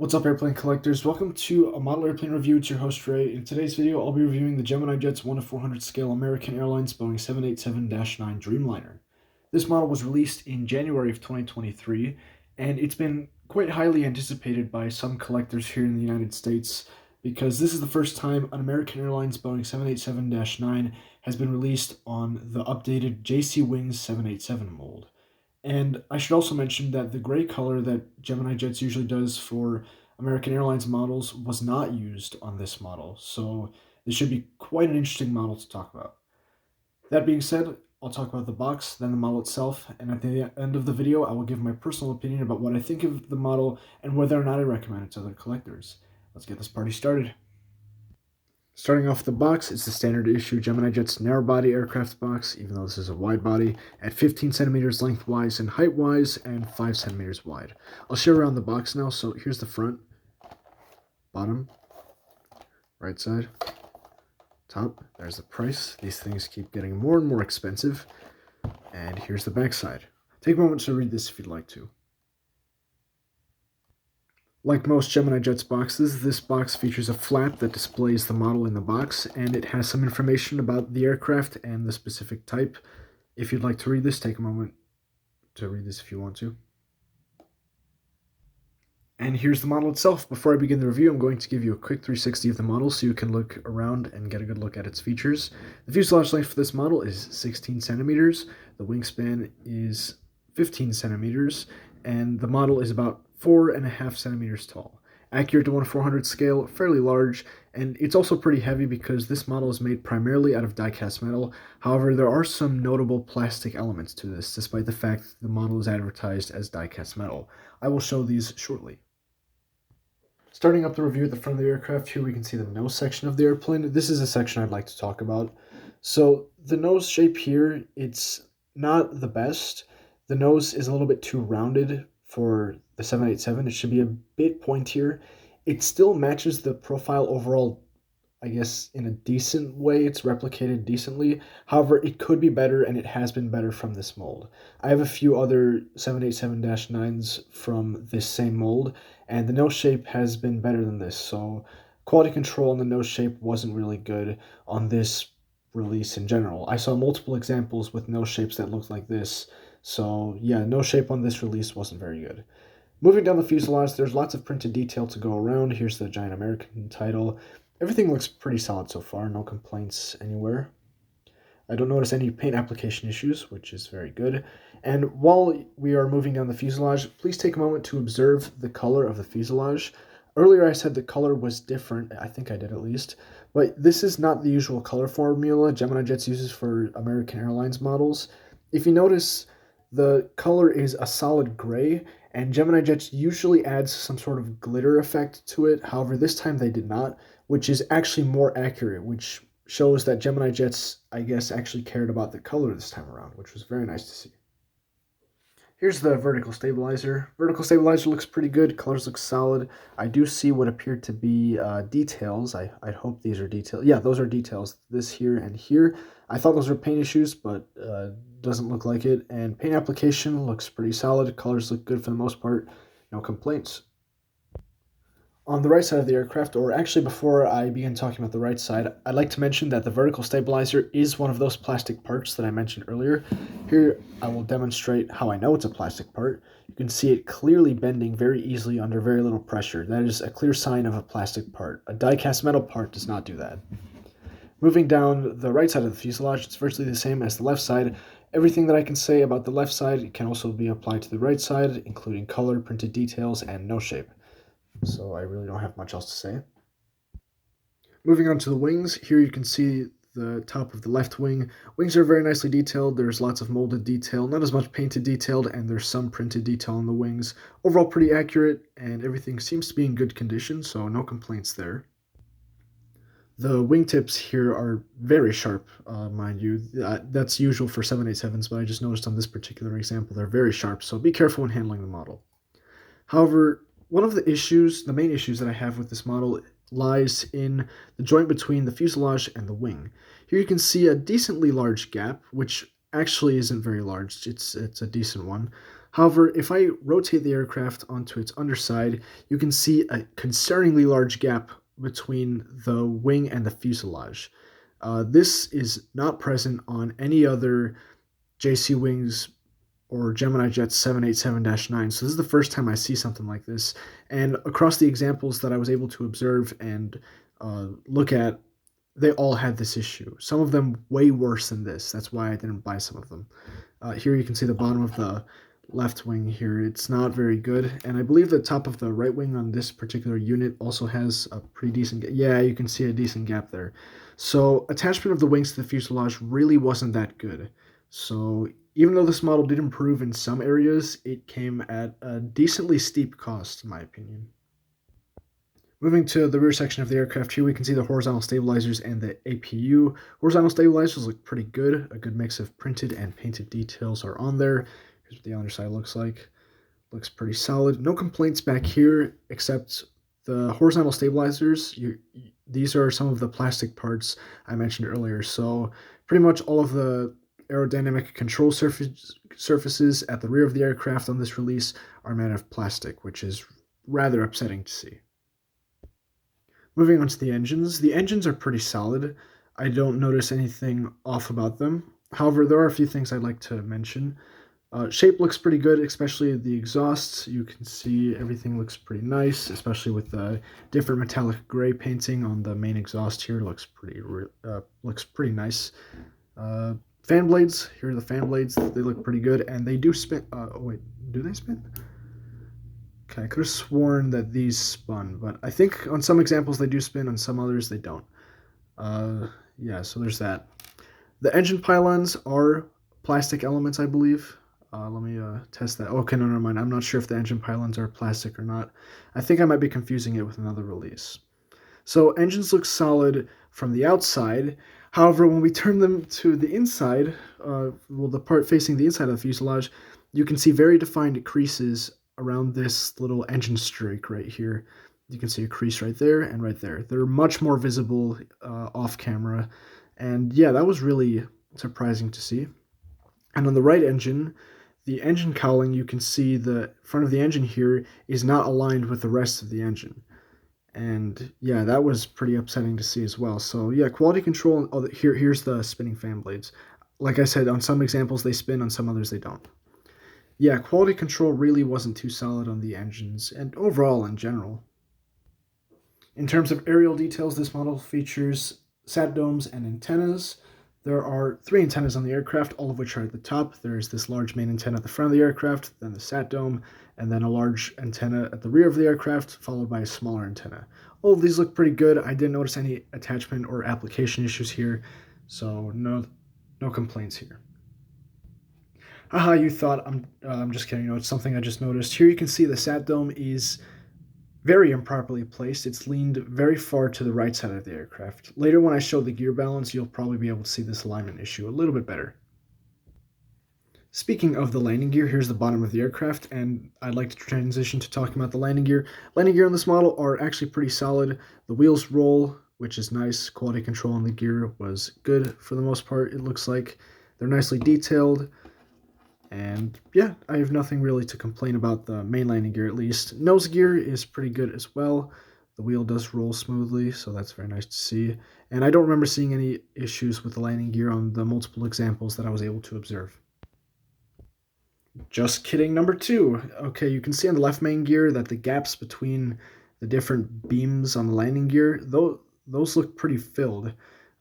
What's up, airplane collectors? Welcome to a model airplane review. It's your host, Ray. In today's video, I'll be reviewing the Gemini Jet's 1/400 scale American Airlines Boeing 787-9 Dreamliner. This model was released in January of 2023, and it's been quite highly anticipated by some collectors here in the United States because this is the first time an American Airlines Boeing 787-9 has been released on the updated JC Wings 787 mold. And I should also mention that the gray color that Gemini Jets usually does for American Airlines models was not used on this model, so this should be quite an interesting model to talk about. That being said, I'll talk about the box, then the model itself, and at the end of the video, I will give my personal opinion about what I think of the model and whether or not I recommend it to other collectors. Let's get this party started. Starting off the box, it's the standard issue Gemini Jet's narrow body aircraft box, even though this is a wide body, at 15 centimeters lengthwise and height-wise, and 5 centimeters wide. I'll show around the box now, so here's the front, bottom, right side, top, there's the price. These things keep getting more and more expensive. And here's the back side. Take a moment to read this if you'd like to. Like most Gemini Jets boxes, this box features a flap that displays the model in the box, and it has some information about the aircraft and the specific type. If you'd like to read this, take a moment to read this if you want to. And here's the model itself. Before I begin the review, I'm going to give you a quick 360 of the model so you can look around and get a good look at its features. The fuselage length for this model is 16 centimeters, the wingspan is 15 centimeters, and the model is about 4.5 centimeters tall. Accurate to 1/400 scale, fairly large, and it's also pretty heavy because this model is made primarily out of die-cast metal. However, there are some notable plastic elements to this, despite the fact that the model is advertised as die-cast metal. I will show these shortly. Starting up the review at the front of the aircraft, here we can see the nose section of the airplane. This is a section I'd like to talk about. So the nose shape here, it's not the best. The nose is a little bit too rounded for the 787. It should be a bit pointier. It still matches the profile overall, I guess, in a decent way. It's replicated decently. However, it could be better, and it has been better from this mold. I have a few other 787-9s from this same mold, and the nose shape has been better than this. So quality control on the nose shape wasn't really good on this release in general. I saw multiple examples with nose shapes that looked like this. So yeah, nose shape on this release wasn't very good. Moving down the fuselage, there's lots of printed detail to go around. Here's the giant American title. Everything looks pretty solid so far, no complaints anywhere. I don't notice any paint application issues, which is very good. And while we are moving down the fuselage, please take a moment to observe the color of the fuselage. Earlier I said the color was different, I think I did at least, but this is not the usual color formula Gemini Jets uses for American Airlines models. If you notice, the color is a solid gray, and Gemini Jets usually adds some sort of glitter effect to it. However, this time they did not, which is actually more accurate, which shows that Gemini Jets, I guess, actually cared about the color this time around, which was very nice to see. Here's the vertical stabilizer. Vertical stabilizer looks pretty good. Colors look solid. I do see what appeared to be details. I'd hope these are details. Yeah, those are details. This here and here. I thought those were paint issues, but doesn't look like it. And paint application looks pretty solid. Colors look good for the most part. No complaints. On the right side of the aircraft, or actually before I begin talking about the right side, I'd like to mention that the vertical stabilizer is one of those plastic parts that I mentioned earlier. Here I will demonstrate how I know it's a plastic part. You can see it clearly bending very easily under very little pressure. That is a clear sign of a plastic part. A die-cast metal part does not do that. Moving down the right side of the fuselage, it's virtually the same as the left side. Everything that I can say about the left side can also be applied to the right side, including color, printed details, and nose shape. So I really don't have much else to say. Moving on to the wings, here you can see the top of the left wing. Wings are very nicely detailed. There's lots of molded detail, not as much painted detailed, and there's some printed detail on the wings. Overall pretty accurate, and everything seems to be in good condition, so no complaints there. The wingtips here are very sharp, mind you. That's usual for 787s, but I just noticed on this particular example they're very sharp, so be careful when handling the model. However, one of the main issues that I have with this model lies in the joint between the fuselage and the wing. Here you can see a decently large gap, which actually isn't very large. It's a decent one. However, if I rotate the aircraft onto its underside, you can see a concerningly large gap between the wing and the fuselage. This is not present on any other JC Wings or Gemini Jet 787-9. So this is the first time I see something like this. And across the examples that I was able to observe and look at, they all had this issue. Some of them way worse than this. That's why I didn't buy some of them. Here you can see the bottom of the left wing here. It's not very good. And I believe the top of the right wing on this particular unit also has a pretty decent gap. Yeah, you can see a decent gap there. So attachment of the wings to the fuselage really wasn't that good. So even though this model did improve in some areas, it came at a decently steep cost, in my opinion. Moving to the rear section of the aircraft, here we can see the horizontal stabilizers and the APU. Horizontal stabilizers look pretty good. A good mix of printed and painted details are on there. Here's what the underside looks like. Looks pretty solid. No complaints back here, except the horizontal stabilizers. These are some of the plastic parts I mentioned earlier. So pretty much all of the aerodynamic control surfaces at the rear of the aircraft on this release are made of plastic, which is rather upsetting to see. Moving on to the engines are pretty solid. I don't notice anything off about them. However, there are a few things I'd like to mention. Shape looks pretty good, especially the exhausts. You can see everything looks pretty nice, especially with the different metallic gray painting on the main exhaust here. Looks pretty nice. Fan blades, here are the fan blades. They look pretty good, and they do spin. Wait, do they spin? Okay, I could have sworn that these spun, but I think on some examples they do spin, on some others they don't. Yeah, so there's that. The engine pylons are plastic elements, I believe. Let me test that. Okay, no, never mind. I'm not sure if the engine pylons are plastic or not. I think I might be confusing it with another release. So engines look solid from the outside. However, when we turn them to the inside, the part facing the inside of the fuselage, you can see very defined creases around this little engine streak right here. You can see a crease right there and right there. They're much more visible off camera. And yeah, that was really surprising to see. And on the right engine, the engine cowling, you can see the front of the engine here is not aligned with the rest of the engine. And yeah, that was pretty upsetting to see as well. So yeah, quality control. Oh, here's the spinning fan blades. Like I said, on some examples they spin, on some others they don't. Yeah, quality control really wasn't too solid on the engines, and overall in general. In terms of aerial details, this model features sat domes and antennas. There are 3 antennas on the aircraft, all of which are at the top. There's this large main antenna at the front of the aircraft, then the sat dome, and then a large antenna at the rear of the aircraft, followed by a smaller antenna. All of these look pretty good. I didn't notice any attachment or application issues here, so no complaints here. Haha, you thought I'm just kidding. No, it's something I just noticed. Here you can see the sat dome is very improperly placed. It's leaned very far to the right side of the aircraft. Later when I show the gear balance, you'll probably be able to see this alignment issue a little bit better. Speaking of the landing gear, here's the bottom of the aircraft, and I'd like to transition to talking about the landing gear. Landing gear on this model are actually pretty solid. The wheels roll, which is nice. Quality control on the gear was good for the most part, it looks like. They're nicely detailed. And yeah, I have nothing really to complain about the main landing gear, at least. Nose gear is pretty good as well. The wheel does roll smoothly, so that's very nice to see. And I don't remember seeing any issues with the landing gear on the multiple examples that I was able to observe. Just kidding, number 2. Okay, you can see on the left main gear that the gaps between the different beams on the landing gear, those look pretty filled.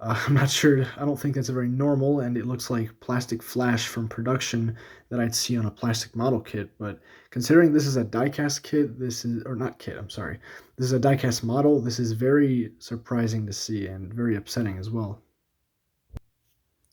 I'm not sure, I don't think that's a very normal, and it looks like plastic flash from production that I'd see on a plastic model kit, but considering this is a die-cast kit, this is a die-cast model, this is very surprising to see and very upsetting as well.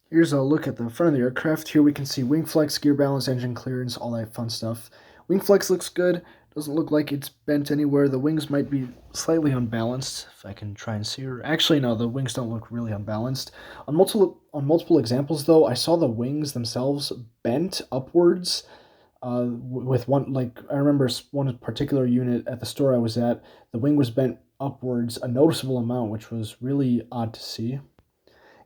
Here's a look at the front of the aircraft. Here we can see wing flex, gear balance, engine clearance, all that fun stuff. Wing flex looks good. Doesn't look like it's bent anywhere. The wings might be slightly unbalanced, if I can try and see her. Actually, no, the wings don't look really unbalanced. On multiple examples, though, I saw the wings themselves bent upwards. With one, like, I remember one particular unit at the store I was at, the wing was bent upwards a noticeable amount, which was really odd to see.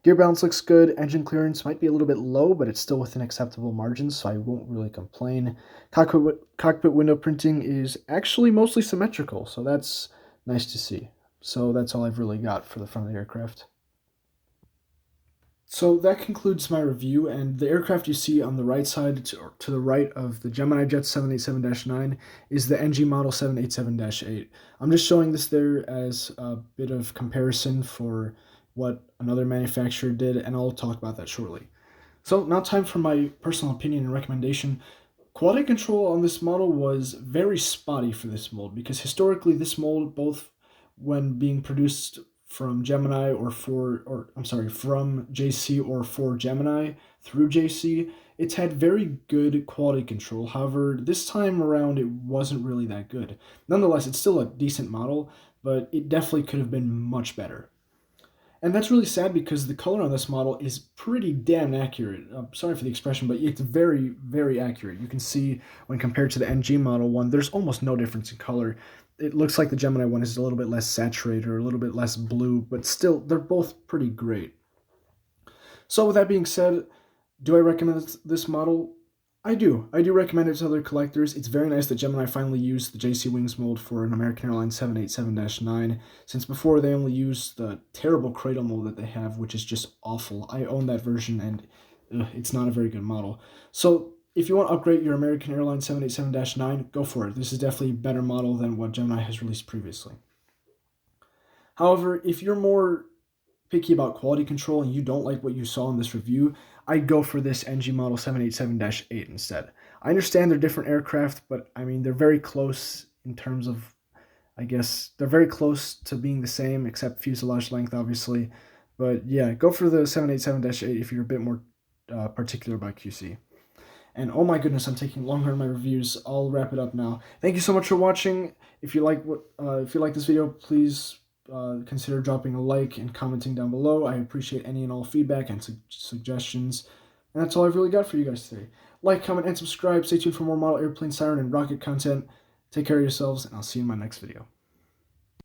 Gear balance looks good. Engine clearance might be a little bit low, but it's still within acceptable margins, so I won't really complain. Cockpit window printing is actually mostly symmetrical, so that's nice to see. So that's all I've really got for the front of the aircraft. So that concludes my review, and the aircraft you see on the right side to the right of the Gemini Jet 787-9 is the NG model 787-8. I'm just showing this there as a bit of comparison for what another manufacturer did, and I'll talk about that shortly. So now time for my personal opinion and recommendation. Quality control on this model was very spotty for this mold, because historically this mold, both when being produced from Gemini from JC or for Gemini through JC, it's had very good quality control. However, this time around it wasn't really that good. Nonetheless, it's still a decent model, but it definitely could have been much better. And that's really sad because the color on this model is pretty damn accurate. I'm sorry for the expression, but it's very, very accurate. You can see when compared to the NG model one, there's almost no difference in color. It looks like the Gemini one is a little bit less saturated or a little bit less blue, but still, they're both pretty great. So with that being said, do I recommend this model? I do. I do recommend it to other collectors. It's very nice that Gemini finally used the JC Wings mold for an American Airlines 787-9, since before they only used the terrible cradle mold that they have, which is just awful. I own that version, and it's not a very good model. So if you want to upgrade your American Airlines 787-9, go for it. This is definitely a better model than what Gemini has released previously. However, if you're more picky about quality control and you don't like what you saw in this review, I'd go for this NG model 787-8 instead. I understand they're different aircraft, but I mean, they're very close in terms of, I guess, they're very close to being the same, except fuselage length, obviously. But yeah, go for the 787-8 if you're a bit more particular about QC. And oh my goodness, I'm taking longer in my reviews. I'll wrap it up now. Thank you so much for watching. If you like this video, please consider dropping a like and commenting down below. I appreciate any and all feedback and suggestions. And that's all I've really got for you guys today. Like, comment, and subscribe. Stay tuned for more model airplane, siren, and rocket content. Take care of yourselves, and I'll see you in my next video.